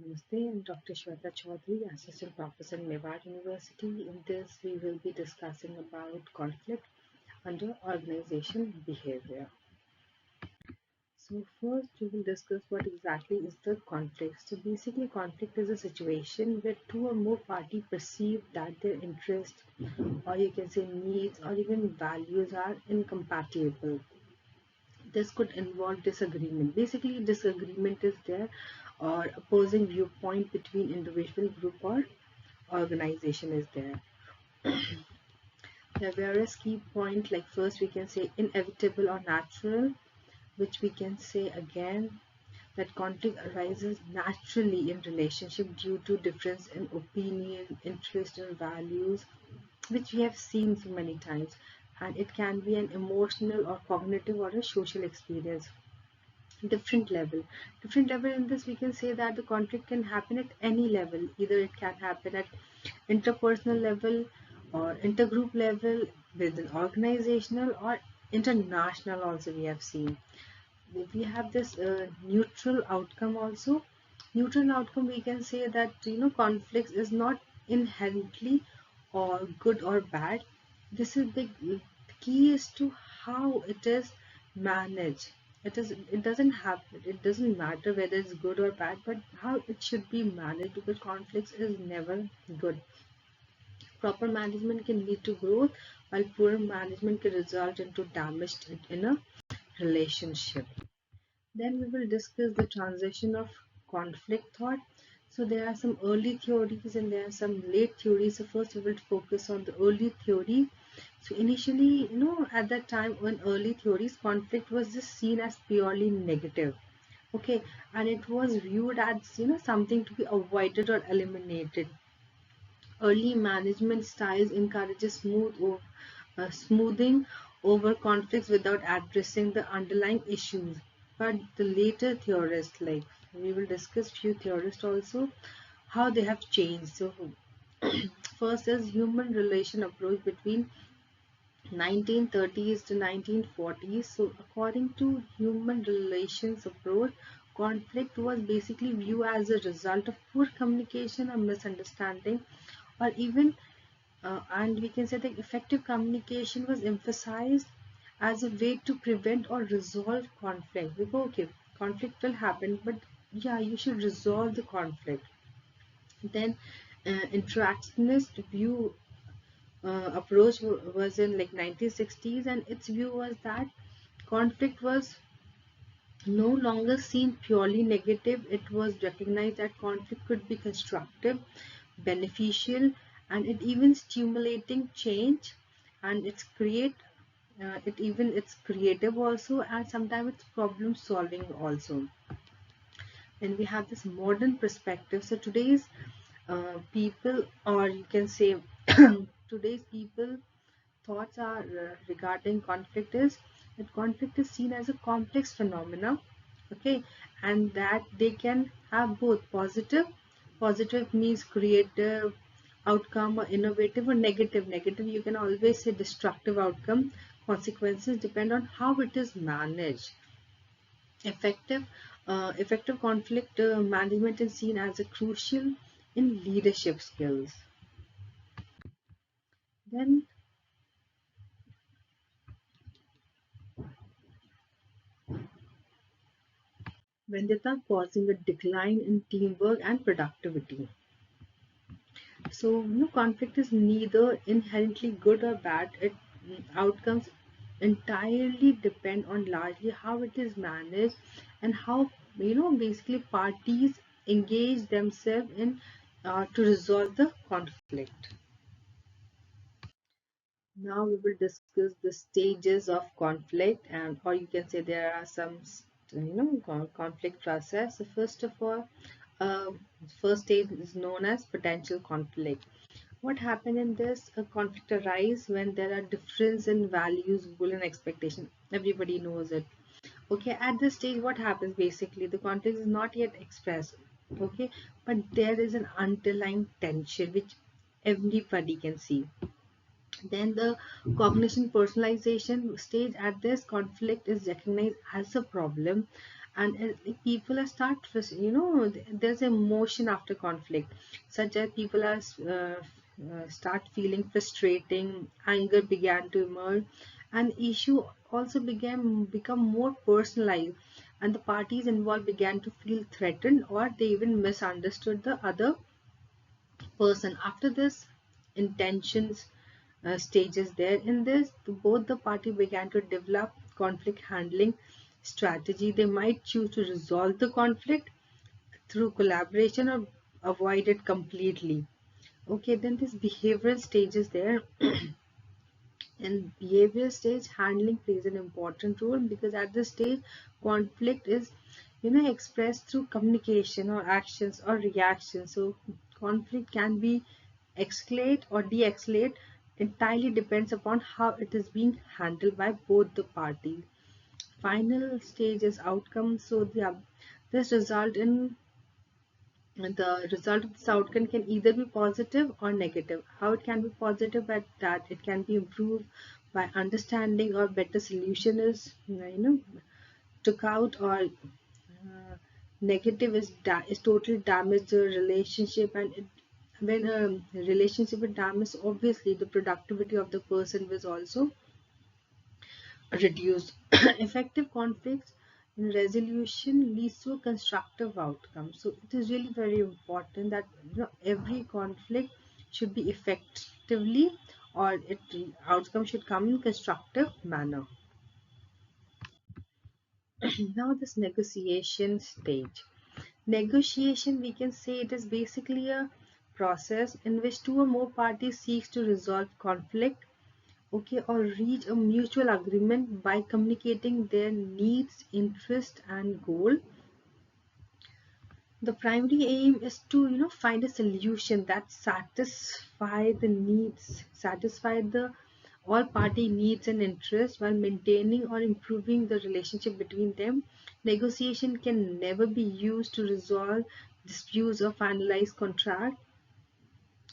Namaste, I'm Dr. Shweta Chaudhary, Assistant Professor in Mewar University. In this, we will be discussing about conflict under organization behavior. So first, we will discuss what exactly is the conflict. So basically, conflict is a situation where two or more parties perceive that their interests, or you can say needs, or even values are incompatible. This could involve disagreement. Basically, disagreement is there or opposing viewpoint between individual group or organization is there. There are various key points like first we can say inevitable or natural, which we can say again that conflict arises naturally in relationship due to difference in opinion, interest and values, which we have seen so many times, and it can be an emotional or cognitive or a social experience. Different level in this we can say that the conflict can happen at any level. Either it can happen at interpersonal level or intergroup level, within organizational or international also we have seen. We have this neutral outcome also. Neutral outcome we can say that conflicts is not inherently or good or bad. This is the key is to how it is managed. It doesn't matter whether it's good or bad, but how it should be managed, because conflicts is never good. Proper management can lead to growth, while poor management can result into damage in a relationship. Then we will discuss the transition of conflict thought. So there are some early theories and there are some late theories. So first we will focus on the early theory. So initially, at that time in early theories, conflict was just seen as purely negative. Okay, and it was viewed as something to be avoided or eliminated. Early management styles encourages smoothing over conflicts without addressing the underlying issues. But the later theorists, like we will discuss few theorists also, how they have changed. So first is human relation approach between 1930s to 1940s. So according to human relations approach, conflict was basically viewed as a result of poor communication or misunderstanding, or even and we can say that effective communication was emphasized as a way to prevent or resolve conflict. We go, okay, conflict will happen, but yeah, you should resolve the conflict. Then interactionist view approach was in like 1960s, and its view was that conflict was no longer seen purely negative. It was recognized that conflict could be constructive, beneficial, and it even stimulating change, and it's creative also, and sometimes it's problem solving also. Then we have this modern perspective. So today's people, or you can say today's people thoughts are regarding conflict is that conflict is seen as a complex phenomena. Okay, and that they can have both positive means creative outcome, or innovative, or negative you can always say destructive outcome. Consequences depend on how it is managed. Effective conflict management is seen as a crucial in leadership skills. Then Vendetta causing a decline in teamwork and productivity. So, conflict is neither inherently good or bad. Outcomes entirely depend on largely how it is managed and how, basically parties engage themselves in to resolve the conflict. Now we will discuss the stages of conflict, and or you can say there are some conflict process. So first of all, uh, first stage is known as potential conflict. What happened in this? A conflict arise when there are difference in values, goal and expectation. Everybody knows it. Okay, at this stage what happens, basically the conflict is not yet expressed. Okay, but there is an underlying tension which everybody can see. Then the cognition personalization stage. At this, conflict is recognized as a problem, And like, people are there's emotion after conflict, such as people are start feeling frustrating, anger began to emerge, and issue also began become more personalized, and the parties involved began to feel threatened, or they even misunderstood the other person. After this intentions stages there in this, both the party began to develop conflict handling strategy. They might choose to resolve the conflict through collaboration or avoid it completely. Okay, then this behavioral stages there. In behavioral stage, handling plays an important role, because at this stage conflict is expressed through communication or actions or reactions. So conflict can be escalate or de-escalate, entirely depends upon how it is being handled by both the parties. Final stage is outcome. So this result in the result of this outcome can either be positive or negative. How it can be positive, but that it can be improved by understanding, or better solution is took out, or negative is totally damage the relationship. And when a relationship is damaged, obviously the productivity of the person was also reduced. Effective conflict resolution leads to a constructive outcome. So it is really very important that every conflict should be effectively, or it outcome should come in constructive manner. Now this negotiation stage. Negotiation, we can say it is basically a process in which two or more parties seeks to resolve conflict, okay, or reach a mutual agreement by communicating their needs, interest, and goal. The primary aim is to find a solution that satisfy the all party needs and interests, while maintaining or improving the relationship between them. Negotiation can never be used to resolve disputes or finalize contract,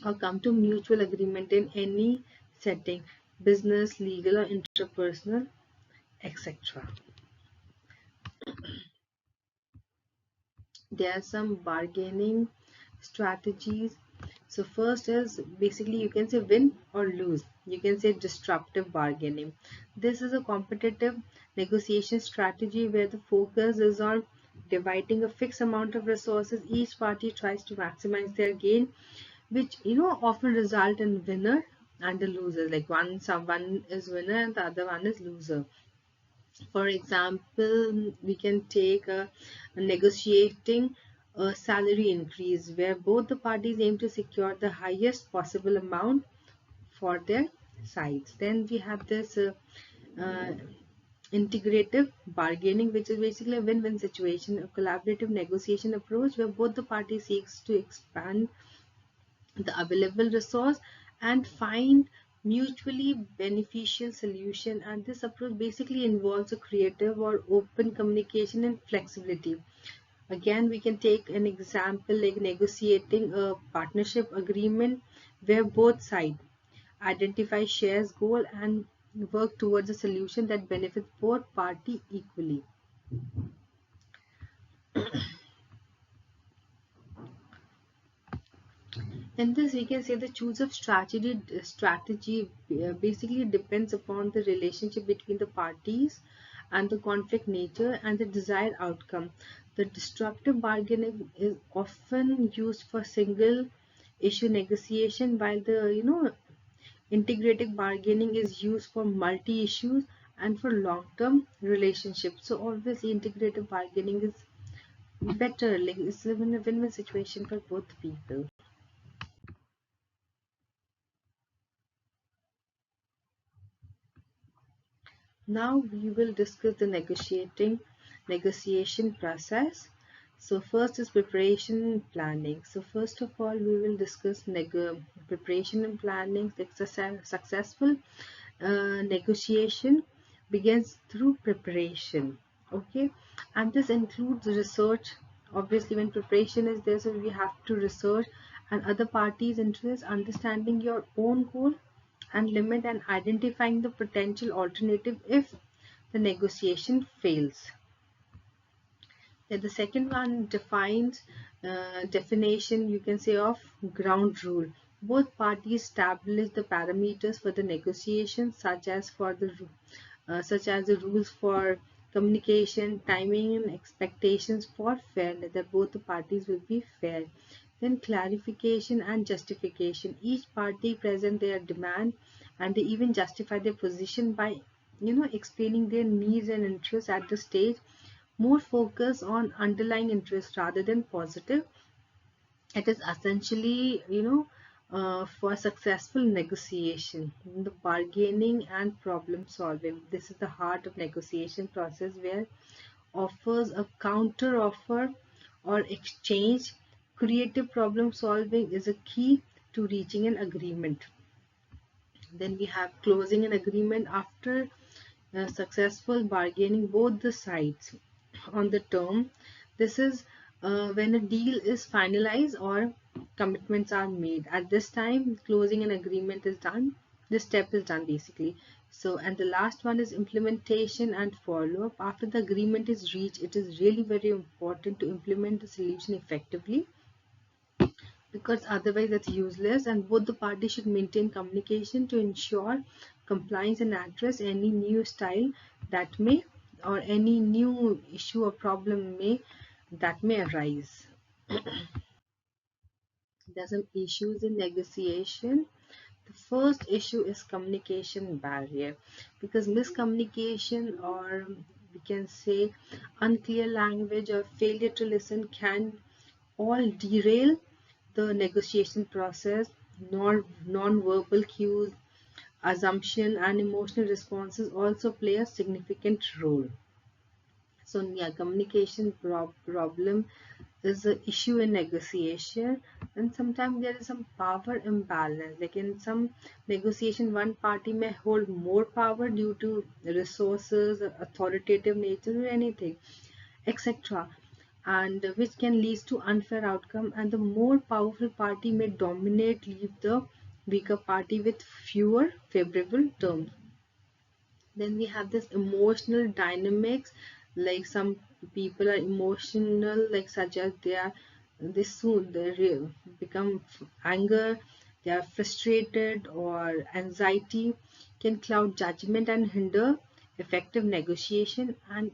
or come to mutual agreement in any setting, business, legal, or interpersonal, etc. There are some bargaining strategies. So first is basically, you can say win or lose. You can say disruptive bargaining. This is a competitive negotiation strategy where the focus is on dividing a fixed amount of resources. Each party tries to maximize their gain, which often result in winner and a loser. Like someone is winner and the other one is loser. For example, we can take a negotiating a salary increase, where both the parties aim to secure the highest possible amount for their sides. Then we have this uh, integrative bargaining, which is basically a win-win situation, a collaborative negotiation approach where both the parties seeks to expand the available resource and find mutually beneficial solution. And this approach basically involves a creative or open communication and flexibility. Again, we can take an example like negotiating a partnership agreement where both sides identify shares goal and work towards a solution that benefits both party equally. In this, we can say the choose of strategy basically depends upon the relationship between the parties and the conflict nature and the desired outcome. The destructive bargaining is often used for single issue negotiation, while the integrated bargaining is used for multi issues and for long term relationships. So obviously, integrated bargaining is better, like it's a win-win situation for both people. Now we will discuss the negotiation process. So first is preparation and planning. So first of all, we will discuss preparation and planning. Successful negotiation begins through preparation. Okay, and this includes research. Obviously, when preparation is there, so we have to research and other parties' interests, understanding your own goal and limit, and identifying the potential alternative if the negotiation fails. Then the second one defines definition, you can say, of ground rule. Both parties establish the parameters for the negotiation, such as the rules for communication, timing, and expectations for fairness, that both the parties will be fair. Then clarification and justification. Each party present their demand and they even justify their position by explaining their needs and interests at the stage. More focus on underlying interest rather than positive. It is essentially, for successful negotiation, the bargaining and problem solving. This is the heart of negotiation process where offers a counter offer or exchange. Creative problem solving is a key to reaching an agreement. Then we have closing an agreement after successful bargaining both the sides on the term. This is when a deal is finalized or commitments are made. At this time, closing an agreement is done. This step is done basically. So, and the last one is implementation and follow-up. After the agreement is reached, it is really very important to implement the solution effectively, because otherwise it's useless, and both the parties should maintain communication to ensure compliance and address any new style that may, or any new issue or problem that may arise. There's some issues in negotiation. The first issue is communication barrier, because miscommunication, or we can say unclear language or failure to listen, can all derail the negotiation process. Non-verbal cues, assumption, and emotional responses also play a significant role. So yeah, communication problem is an issue in negotiation, and sometimes there is some power imbalance. Like in some negotiation, one party may hold more power due to resources, authoritative nature, or anything, etc., and which can lead to unfair outcome. And the more powerful party may dominate, leave the weaker party with fewer favorable terms. Then we have this emotional dynamics, like some people are emotional, like such as they soon become anger, they are frustrated, or anxiety can cloud judgment and hinder effective negotiation. And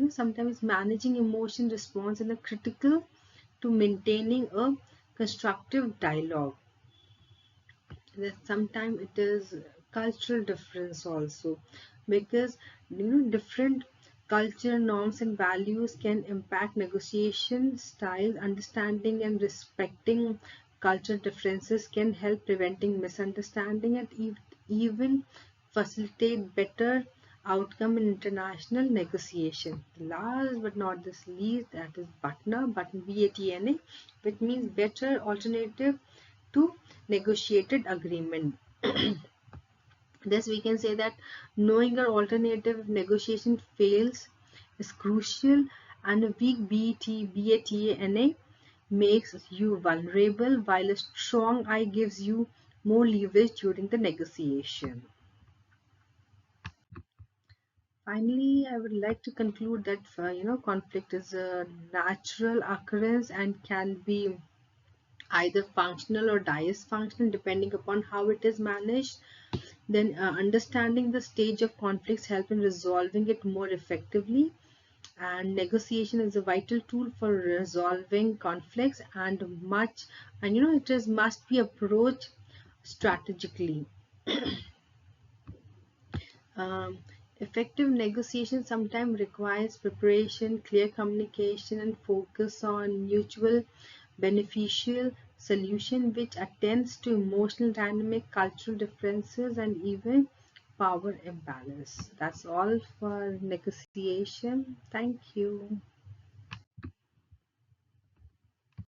sometimes managing emotion response is critical to maintaining a constructive dialogue. Sometimes it is cultural difference also, because different culture norms and values can impact negotiation style. Understanding and respecting culture differences can help preventing misunderstanding and even facilitate better outcome in international negotiation. Last but not the least, that is BATNA, which means better alternative to negotiated agreement. Thus, we can say that knowing your alternative if negotiation fails is crucial, and a weak BATNA makes you vulnerable, while a strong I gives you more leverage during the negotiation. Finally, I would like to conclude that conflict is a natural occurrence and can be either functional or dysfunctional depending upon how it is managed. Then understanding the stage of conflicts help in resolving it more effectively, and negotiation is a vital tool for resolving conflicts, and it is must be approached strategically. um, Effective negotiation sometimes requires preparation, clear communication, and focus on mutual beneficial solution, which attends to emotional dynamic, cultural differences, and even power imbalance. That's all for negotiation. Thank you.